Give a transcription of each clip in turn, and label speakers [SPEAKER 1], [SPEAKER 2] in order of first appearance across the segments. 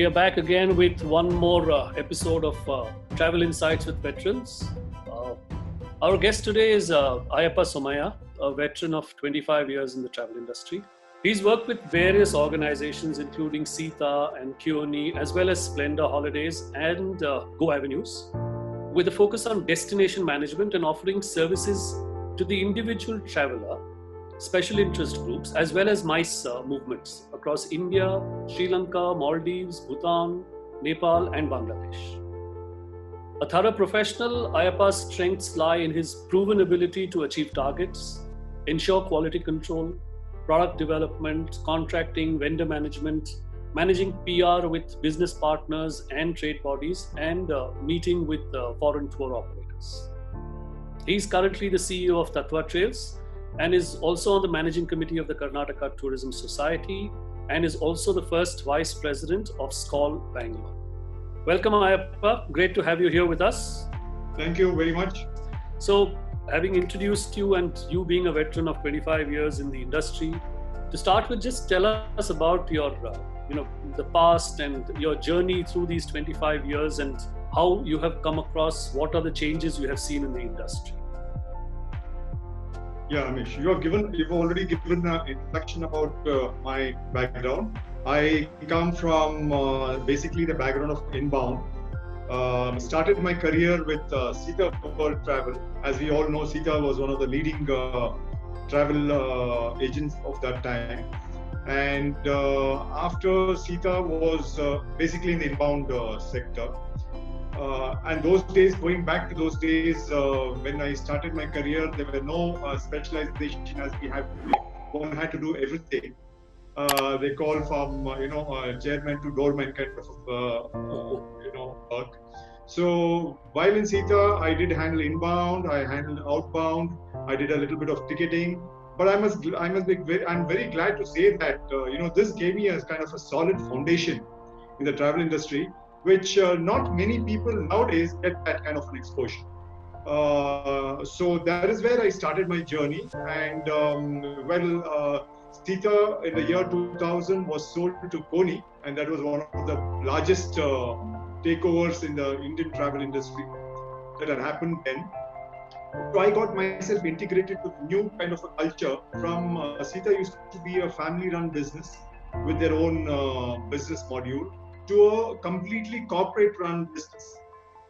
[SPEAKER 1] we are back again with one more episode of Travel Insights with Veterans. Our guest today is Ayappa Somaiah, a veteran of 25 years in the travel industry. He's worked with various organizations including Sita and Kioni, as well as Splenda Holidays and Go Avenues, with a focus on destination management and offering services to the individual traveler, special interest groups, as well as MICE movements across India, Sri Lanka, Maldives, Bhutan, Nepal, and Bangladesh. A thorough professional, Ayappa's strengths lie in his proven ability to achieve targets, ensure quality control, product development, contracting, vendor management, managing PR with business partners and trade bodies, and meeting with foreign tour operators. He's currently the CEO of Tattva Trails and is also on the managing committee of the Karnataka Tourism Society and is also the first vice president of SCOL Bangalore. Welcome, Ayappa. Great to have you here with us.
[SPEAKER 2] Thank you very much.
[SPEAKER 1] So, having introduced you and you being a veteran of 25 years in the industry, to start with, just tell us about your, the past and your journey through these 25 years and how you have come across, what are the changes you have seen in the industry.
[SPEAKER 2] Yeah, Amish, you've already given an introduction about my background. I come from basically the background of inbound. Started my career with Sita World Travel. As we all know, Sita was one of the leading travel agents of that time. And after Sita was basically in the inbound sector. And those days, going back to those days, when I started my career, there were no specialization as we have today. One had to do everything. They call from chairman to doorman kind of work. So while in Sita, I did handle inbound, I handled outbound, I did a little bit of ticketing. But I'm very glad to say that this gave me a kind of a solid foundation in the travel industry, which not many people nowadays get that kind of an exposure. So that is where I started my journey. And Sita in the year 2000 was sold to Koni, and that was one of the largest takeovers in the Indian travel industry that had happened then. So I got myself integrated to the new kind of a culture. From Sita used to be a family-run business with their own business module, to a completely corporate-run business.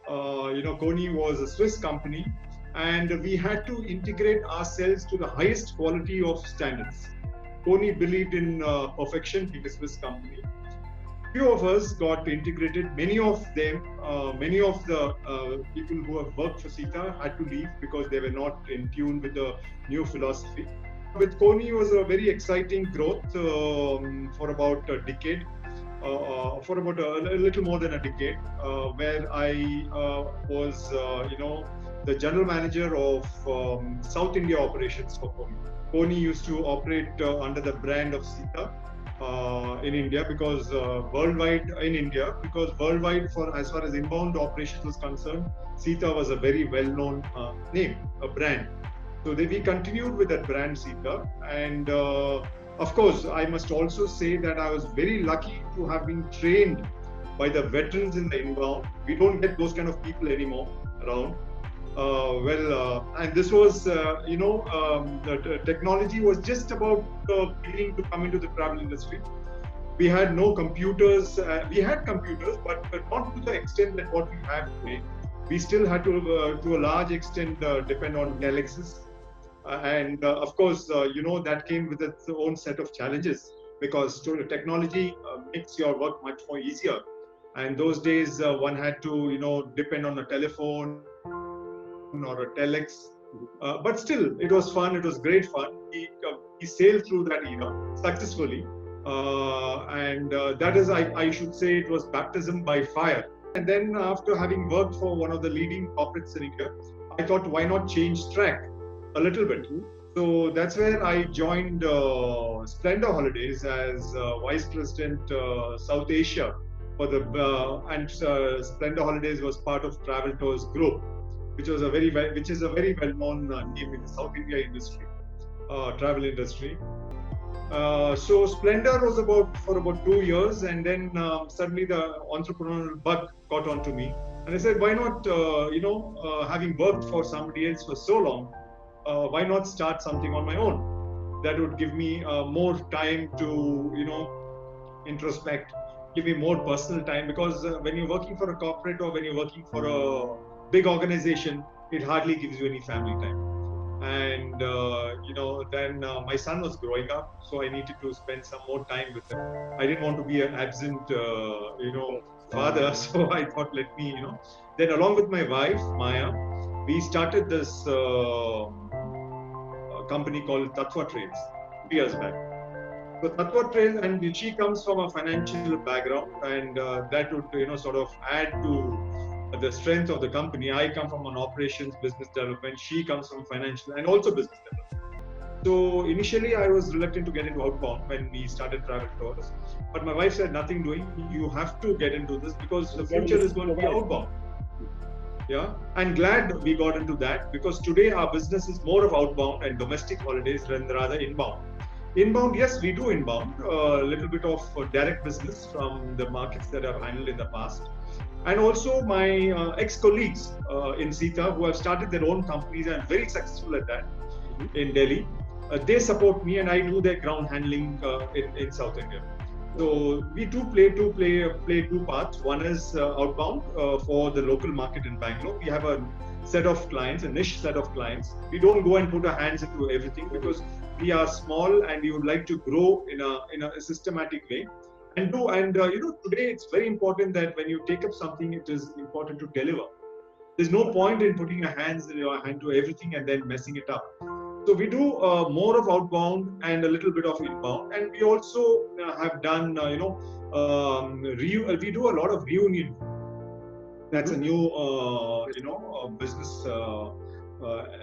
[SPEAKER 2] Koni was a Swiss company, and we had to integrate ourselves to the highest quality of standards. Koni believed in perfection, being a Swiss company. Few of us got integrated. Many of the people who have worked for Sita had to leave because they were not in tune with the new philosophy. With Koni was a very exciting growth for about a decade. For about a little more than a decade, where I was, the general manager of South India operations for Koni. Koni used to operate under the brand of Sita in India, because worldwide, for as far as inbound operations was concerned, Sita was a very well-known name, a brand. So we continued with that brand Sita, and of course, I must also say that I was very lucky to have been trained by the veterans in the inbound. We don't get those kind of people anymore around. And this was, the technology was just about beginning to come into the travel industry. We had no computers. We had computers, but not to the extent that what we have today. We still had to a large extent, depend on telexes. And of course, that came with its own set of challenges, because technology makes your work much more easier. And those days, one had to, depend on a telephone or a telex. But still, it was fun. It was great fun. We sailed through that era successfully. And that is, I should say, it was baptism by fire. And then after having worked for one of the leading corporates in India, I thought, why not change track a little bit? So that's where I joined Splenda Holidays as Vice President South Asia for the and Splenda Holidays was part of Travel Tours Group, which is a very well-known name in the South India industry, travel industry. So Splendor was for about 2 years, and then suddenly the entrepreneurial bug got onto me, and I said, why not, having worked for somebody else for so long, why not start something on my own? That would give me more time to, introspect, give me more personal time, because when you're working for a corporate or when you're working for a big organization, it hardly gives you any family time. And then my son was growing up, so I needed to spend some more time with him. I didn't want to be an absent father, so I thought, let me, then along with my wife Maya, we started this company called Tattva Trails 2 years back. So Tattva Trails, and she comes from a financial background, and that would sort of add to the strength of the company. I come from an operations business development. She comes from financial and also business development. So initially I was reluctant to get into Outbound when we started travel tours. But my wife said, nothing doing, you have to get into this because the future is going to be outbound. Yeah, I'm glad we got into that, because today our business is more of outbound and domestic holidays rather inbound. Inbound, yes, we do inbound, a little bit of direct business from the markets that I've handled in the past. And also my ex-colleagues in Sita who have started their own companies and very successful at that in Delhi. They support me and I do their ground handling in South India. So we do play two parts. One is outbound for the local market in Bangalore. We have a set of clients, a niche set of clients. We don't go and put our hands into everything because we are small and we would like to grow in a systematic way. Today it's very important that when you take up something, it is important to deliver. There's no point in putting your hand to everything and then messing it up. So we do more of outbound and a little bit of inbound, and we also have done, we do a lot of reunion. That's a new, business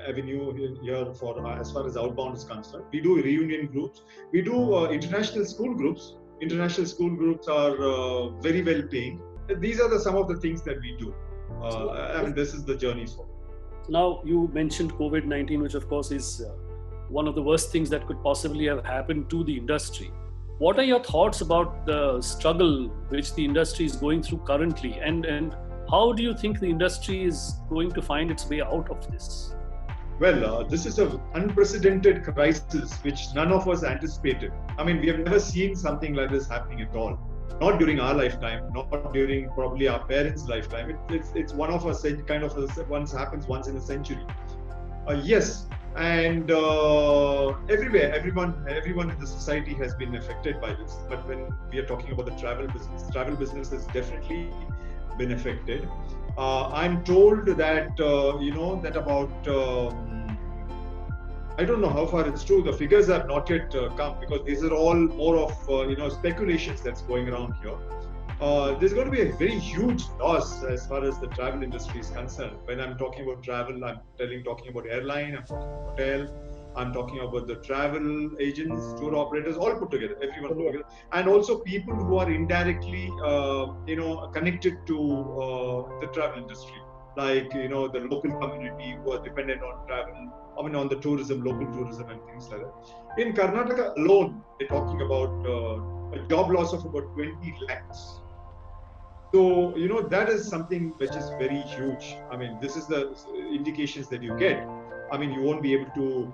[SPEAKER 2] avenue here for as far as outbound is concerned. We do reunion groups. We do international school groups. International school groups are very well paying. These are some of the things that we do. This is the journey. So
[SPEAKER 1] now you mentioned COVID-19, which of course is one of the worst things that could possibly have happened to the industry. What are your thoughts about the struggle which the industry is going through currently, and how do you think the industry is going to find its way out of this?
[SPEAKER 2] Well, this is an unprecedented crisis which none of us anticipated. I mean, we have never seen something like this happening at all. Not during our lifetime, not during probably our parents' lifetime. It's one of us kind of happens once in a century. Yes, and everywhere, everyone in the society has been affected by this. But when we are talking about the travel business has definitely been affected. I'm told that that about I don't know how far it's true. The figures have not yet come, because these are all more of speculations that's going around here. There's going to be a very huge loss as far as the travel industry is concerned. When I'm talking about travel, I'm talking about airline, I'm talking about hotel, I'm talking about the travel agents, tour operators, all put together, everyone put together, and also people who are indirectly, connected to the travel industry, like the local community who are dependent on travel. On the tourism, local tourism, and things like that. In Karnataka alone, they're talking about a job loss of about 20 lakhs. So that is something which is very huge. I mean, this is the indications that you get. I mean, you won't be able to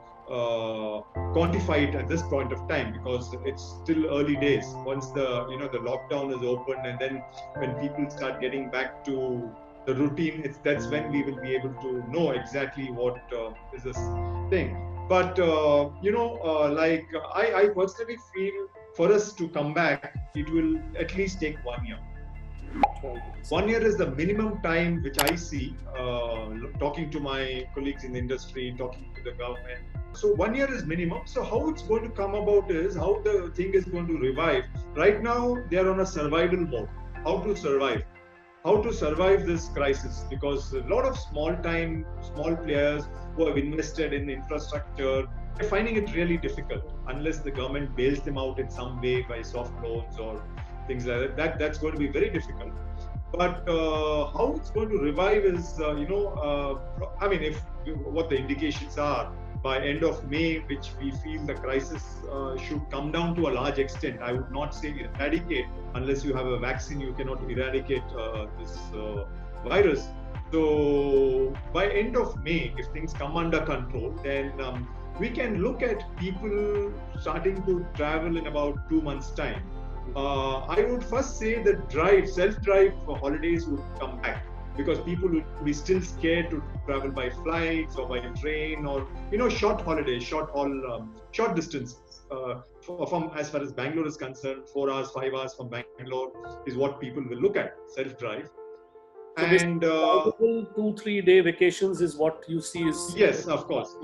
[SPEAKER 2] quantify it at this point of time because it's still early days. Once the the lockdown is opened, and then when people start getting back to the routine, that's when we will be able to know exactly what is this thing. But I personally feel for us to come back, it will at least take 1 year. 1 year is the minimum time which I see, talking to my colleagues in the industry, talking to the government. So 1 year is minimum. So how it's going to come about is how the thing is going to revive. Right now, they are on a survival mode. How to survive this crisis, because a lot of small players who have invested in infrastructure, they're finding it really difficult unless the government bails them out in some way by soft loans or things like that. That's going to be very difficult. But how it's going to revive is, if what the indications are, by end of May, which we feel the crisis should come down to a large extent. I would not say eradicate. Unless you have a vaccine, you cannot eradicate this virus. So by end of May, if things come under control, then we can look at people starting to travel in about 2 months' time. I would first say that self-drive holidays would come back, because people will be still scared to travel by flights or by train, or short holidays, short distances. From as far as Bangalore is concerned, 4 hours, 5 hours from Bangalore is what people will look at, self-drive.
[SPEAKER 1] So and multiple 2-3 day vacations is what you see is.
[SPEAKER 2] Yes, of course,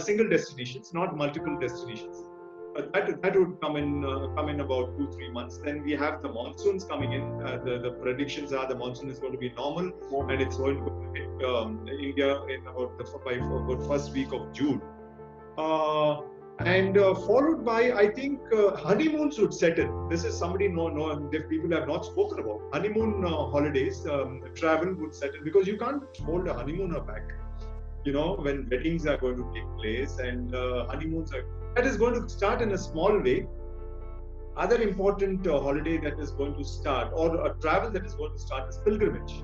[SPEAKER 2] single destinations, not multiple destinations. That would come in about 2-3 months. Then we have the monsoons coming in. The predictions are the monsoon is going to be normal, and it's going to hit India in about first week of June. And followed by, I think, honeymoons would set in. This is somebody people have not spoken about. Honeymoon holidays, travel would set in, because you can't hold a honeymooner back. When weddings are going to take place and honeymoons that is going to start in a small way. Other important holiday that is going to start, or a travel that is going to start, is pilgrimage.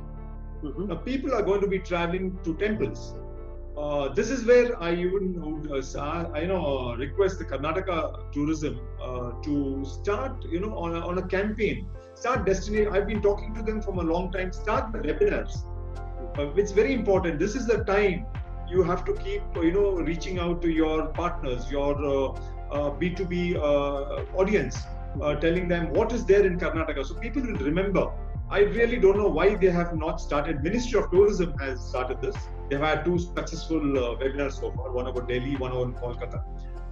[SPEAKER 2] Mm-hmm. Now, people are going to be traveling to temples. This is where I even would request the Karnataka tourism to start, on a campaign. Start destination. I've been talking to them from a long time. Start the webinars. It's very important. This is the time you have to keep, reaching out to your partners, your B2B audience, telling them what is there in Karnataka. So people will remember. I really don't know why they have not started. Ministry of Tourism has started this. They've had 2 successful webinars so far, one about Delhi, one about Kolkata.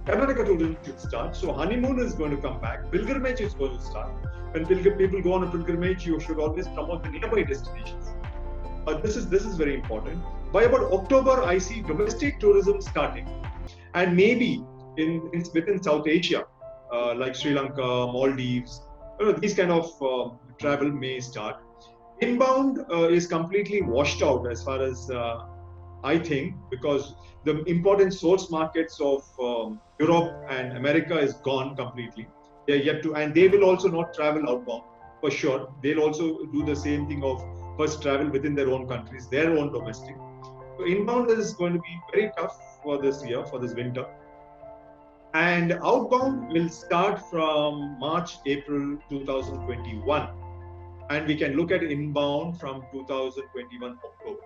[SPEAKER 2] Karnataka tourism should start. So honeymoon is going to come back. Pilgrimage is going to start. When people go on a pilgrimage, you should always promote the nearby destinations. This is very important. By about October, I see domestic tourism starting, and maybe within South Asia, like Sri Lanka, Maldives, these kind of travel may start. Inbound is completely washed out as far as I think, because the important source markets of Europe and America is gone completely. They're yet to, and they will also not travel outbound for sure. They'll also do the same thing of first travel within their own countries, their own domestic. So inbound is going to be very tough for this year, for this winter. And outbound will start from March, April 2021. And we can look at inbound from 2021 October.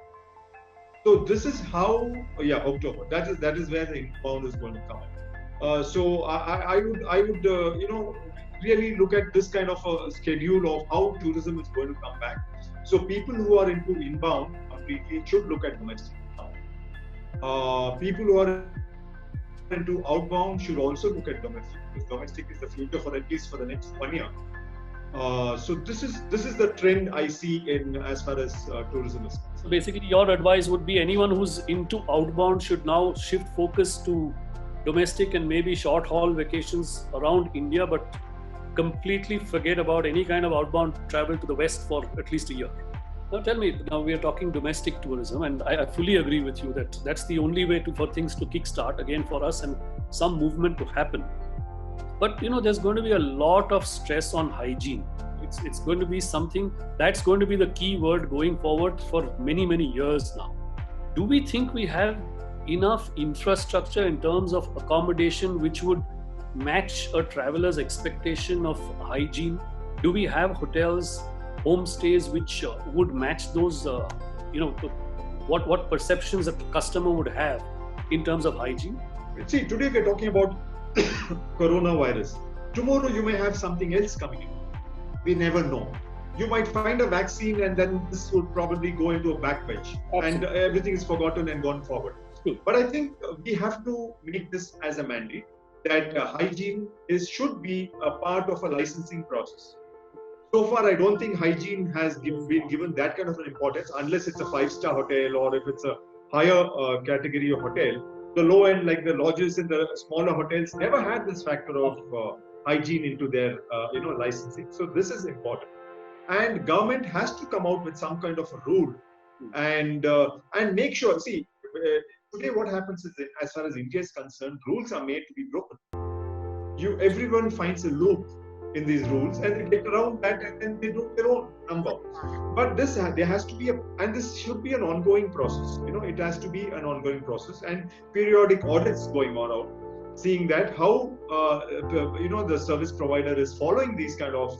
[SPEAKER 2] So this is how, October. That is where the inbound is going to come in. So I would really look at this kind of a schedule of how tourism is going to come back. So people who are into inbound completely should look at domestic. People who are into outbound should also look at domestic, because domestic is the future for at least for the next 1 year. So this is the trend I see in as far as tourism is concerned.
[SPEAKER 1] So basically, your advice would be anyone who's into outbound should now shift focus to domestic and maybe short haul vacations around India, but completely forget about any kind of outbound travel to the west for at least a year. Now tell me, now we are talking domestic tourism, and I fully agree with you that that's the only way for things to kickstart again for us and some movement to happen. But there's going to be a lot of stress on hygiene. It's going to be something that's going to be the key word going forward for many, many years now. Do we think we have enough infrastructure in terms of accommodation which would match a traveler's expectation of hygiene? Do we have hotels, homestays which would match those, what perceptions that the customer would have in terms of hygiene?
[SPEAKER 2] See, today we're talking about coronavirus. Tomorrow you may have something else coming in. We never know. You might find a vaccine and then this would probably go into a backbench. Absolutely. And everything is forgotten and gone forward. But I think we have to make this as a mandate that hygiene should be a part of a licensing process. So far, I don't think hygiene has been given that kind of an importance, unless it's a 5-star hotel or if it's a higher category of hotel. The low end, like the lodges in the smaller hotels, never had this factor of hygiene into their licensing. So this is important, and government has to come out with some kind of a rule and make sure. See, today what happens is that as far as India is concerned, rules are made to be broken. Everyone finds a loop in these rules and they get around that and then they do their own number. But there has to be and this should be an ongoing process. It has to be an ongoing process and periodic audits going on out, seeing that how the service provider is following these kind of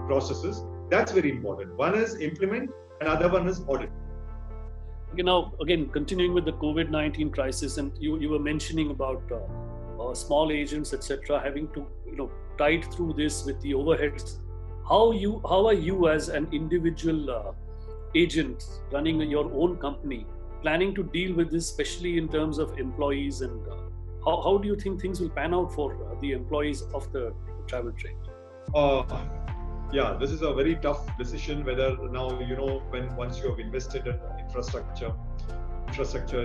[SPEAKER 2] processes. That's very important. One is implement, another one is audit.
[SPEAKER 1] Okay, now again continuing with the COVID-19 crisis, and you were mentioning about small agents, etc., having to tide through this with the overheads. How are you as an individual agent running your own company planning to deal with this, especially in terms of employees, and how do you think things will pan out for the employees of the travel trade?
[SPEAKER 2] Yeah, this is a very tough decision whether now, once you have invested in infrastructure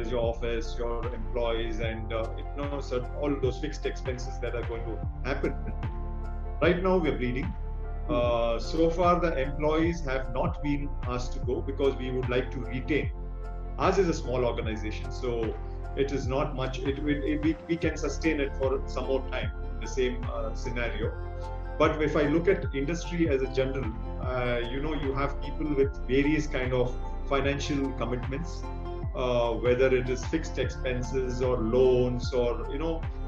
[SPEAKER 2] is your office, your employees, and all those fixed expenses that are going to happen. Right now we're bleeding. So far the employees have not been asked to go because we would like to retain. Ours is a small organization, so it is not much. We can sustain it for some more time in the same scenario. But if I look at industry as a general, you have people with various kind of financial commitments, whether it is fixed expenses or loans or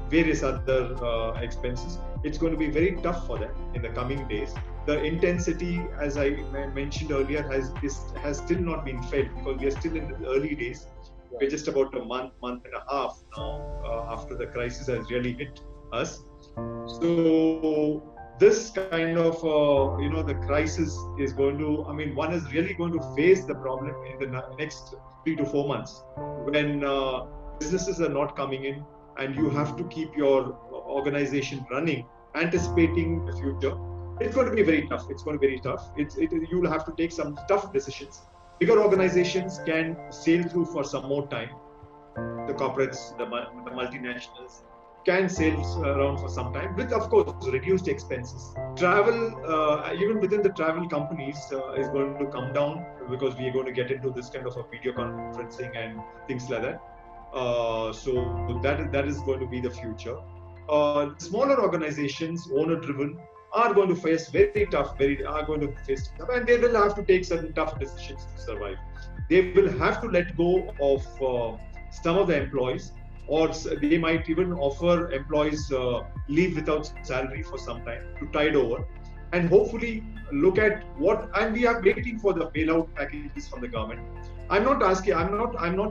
[SPEAKER 2] various other expenses. It's going to be very tough for them in the coming days. The intensity, as I mentioned earlier, has still not been felt because we are still in the early days. We're just about a month and a half now after the crisis has really hit us. So this kind of the crisis is going to, one is really going to face the problem in the next 3 to 4 months when businesses are not coming in and you have to keep your organization running, anticipating the future. It's going to be very tough. You will have to take some tough decisions. Bigger organizations can sail through for some more time. The corporates, the multinationals can sail around for some time with, of course, reduced expenses. Travel, even within the travel companies, is going to come down because we are going to get into this kind of a video conferencing and things like that. So that is going to be the future. Smaller organizations, owner-driven, are going to face very tough, and they will have to take certain tough decisions to survive. They will have to let go of some of the employees, or they might even offer employees leave without salary for some time to tide over, and hopefully look at and we are waiting for the bailout packages from the government. I'm not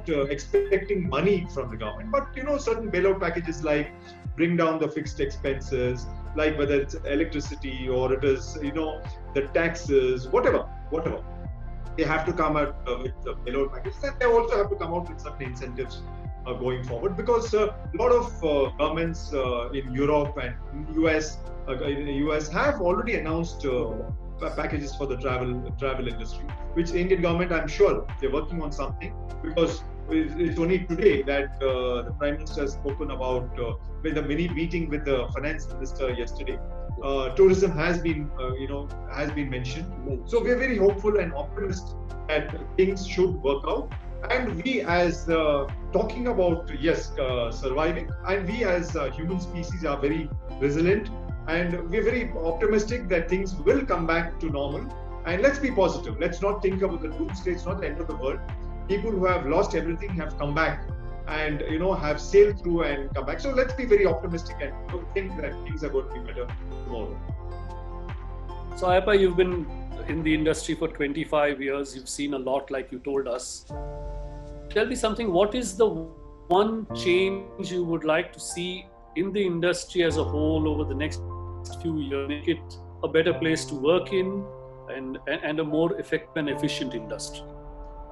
[SPEAKER 2] expecting money from the government, but certain bailout packages like bring down the fixed expenses, like whether it's electricity or it is the taxes, whatever. They have to come out with the bailout packages, and they also have to come out with certain incentives going forward, because a lot of governments in Europe and US have already announced packages for the travel industry, which the Indian government, I'm sure they're working on something, because it's only today that the Prime Minister has spoken about with the mini meeting with the Finance Minister yesterday. Tourism has been mentioned. So we're very hopeful and optimistic that things should work out. And we as talking about surviving, and we as human species are very resilient, and we're very optimistic that things will come back to normal. And let's be positive. Let's not think about the doomsday. It's not the end of the world. People who have lost everything have come back and have sailed through and come back. So let's be very optimistic and think that things are going to be better tomorrow.
[SPEAKER 1] So Ayappa, you've been in the industry for 25 years. You've seen a lot, like you told us. Tell me something. What is the one change you would like to see in the industry as a whole over the next few years, make it a better place to work in and a more effective and efficient industry?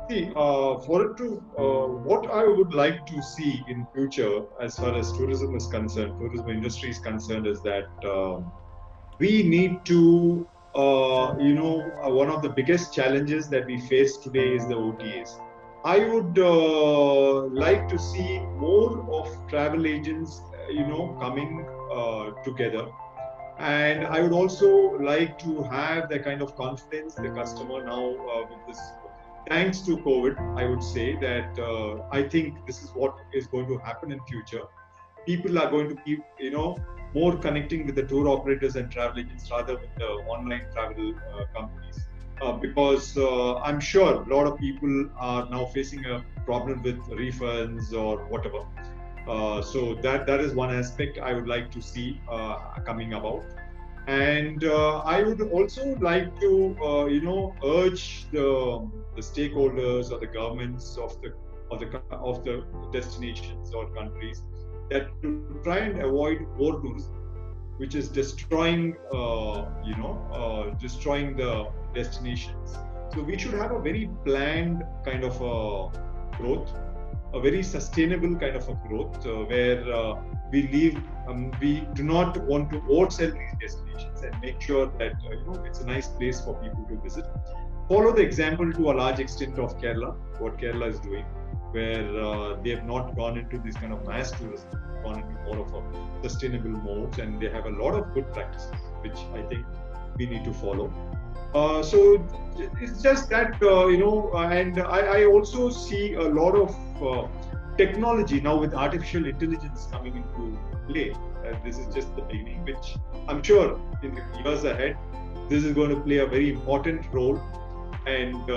[SPEAKER 2] See, what I would like to see in future, as far as tourism industry is concerned, is that we need to, one of the biggest challenges that we face today is the OTAs. I would like to see more of travel agents, coming together. And I would also like to have the kind of confidence the customer now with this thanks to COVID, I would say that I think this is what is going to happen in future. People are going to keep, more connecting with the tour operators and travel agents rather with the online travel companies. Because I'm sure a lot of people are now facing a problem with refunds or whatever. So that is one aspect I would like to see coming about. And I would also like to, urge the stakeholders or the governments of the destinations or countries that to try and avoid more tourism, which is destroying, destroying the destinations. So we should have a very planned kind of a growth, a very sustainable kind of a growth where we do not want to oversell these destinations and make sure that it's a nice place for people to visit. Follow the example to a large extent of Kerala, what Kerala is doing, where they have not gone into this kind of mass tourism, gone into more of a sustainable modes, and they have a lot of good practices, which I think we need to follow. So it's just that, and I also see a lot of technology now with artificial intelligence coming into play. This is just the beginning, which I'm sure in the years ahead, this is going to play a very important role. And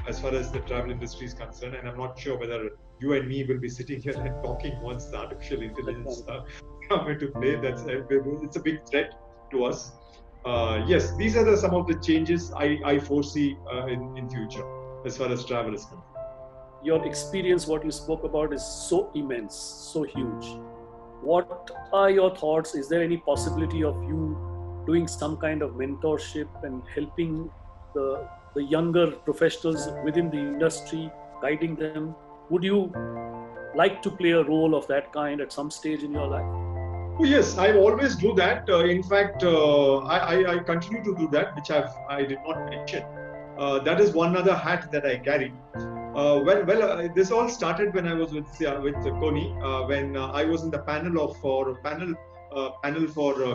[SPEAKER 2] as far as the travel industry is concerned, and I'm not sure whether you and me will be sitting here and talking once the artificial intelligence come into play. It's a big threat to us. Yes, these are some of the changes I foresee in future as far as travel is concerned.
[SPEAKER 1] Your experience, what you spoke about, is so immense, so huge. What are your thoughts? Is there any possibility of you doing some kind of mentorship and helping the younger professionals within the industry, guiding them? Would you like to play a role of that kind at some stage in your life?
[SPEAKER 2] Oh, yes, I always do that. In fact, I continue to do that, which I did not mention. That is one other hat that I carry. This all started when I was with Koni, when I was in the panel for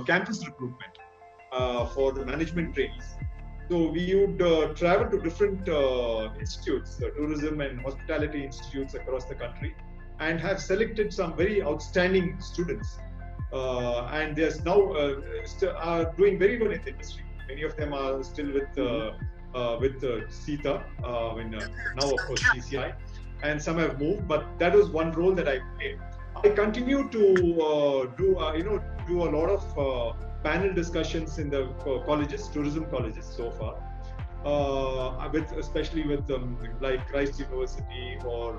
[SPEAKER 2] campus recruitment for the management trainees. So we would travel to different institutes, tourism and hospitality institutes across the country, and have selected some very outstanding students. And they are now are doing very well in the industry. Many of them are still with Sita, now of course CCI, and some have moved. But that was one role that I played. I continue to do a lot of panel discussions in the colleges, tourism colleges so far, especially with like Christ University or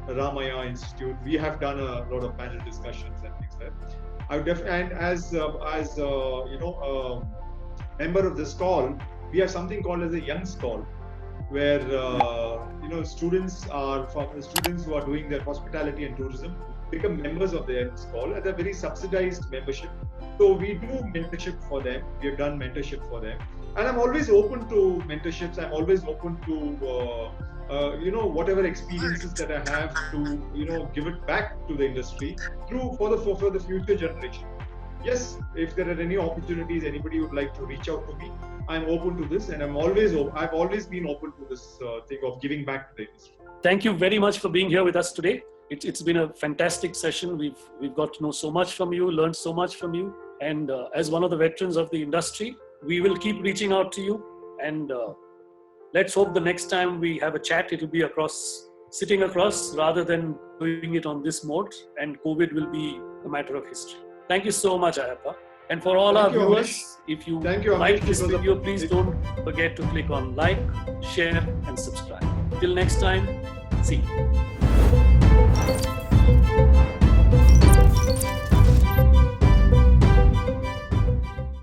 [SPEAKER 2] Ramaya Institute. We have done a lot of panel discussions and things like that. And as member of this call, we have something called as a young stall, where students who are doing their hospitality and tourism become members of the young stall at a very subsidized membership. So we do mentorship for them. We have done mentorship for them, and I'm always open to mentorships. I'm always open to whatever experiences that I have to give it back to the industry for the future generation. Yes, if there are any opportunities, anybody would like to reach out to me, I'm open to this, and I've always been open to this thing of giving back to the industry.
[SPEAKER 1] Thank you very much for being here with us today. It's been a fantastic session. We've got to know so much from you, learned so much from you, and as one of the veterans of the industry, we will keep reaching out to you, and let's hope the next time we have a chat, it'll be sitting across rather than doing it on this mode, and COVID will be a matter of history. Thank you so much, Ayappa. And for all our viewers, if you like this video, please don't forget to click on like, share, and subscribe. Till next time, see you.